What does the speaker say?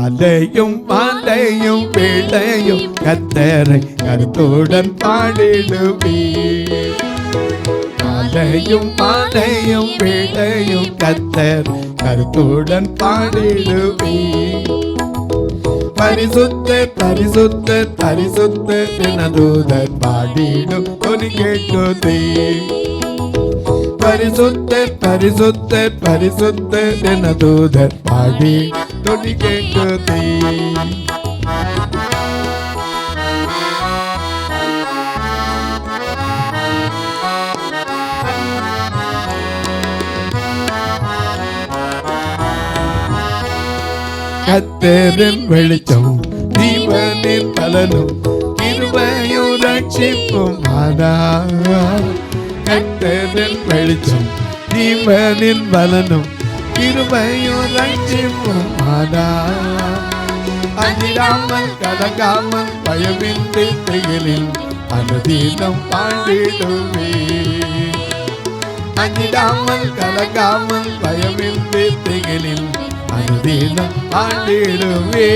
காலையும் மாலையும் வேளையும் கர்த்தரை கருத்துடன் பாடிடுவே. காலையும் மாலையும் வேளையும் கர்த்தர் கருத்துடன் பாடிடுவே. பரிசுத்தர் பரிசுத்தர் பரிசுத்தர் என தூதர் பாடிடும் துணி கேட்குதே. பரிசுத்தர் பரிசுத்தர் பரிசுத்தர் என தூதர் பாடி துணி கேட்குதே. கர்த்தரின் வெளிச்சம் ஜீவனின் பலனும் கிருபையும் ரட்சிப்பும் ஆனார். கர்த்தரின் வெளிச்சம் ஜீவனின் பலனும் கிருபையும் ரட்சிப்பும் ஆனார். அஞ்சிடாமல் கலங்காமல் பயமின்றி திகிலில் அனுதினம் பாடிடுவே. அஞ்சிடாமல் கலங்காமல் பயமின்றி திகிலில் அனுதினம் பாடிடுவே.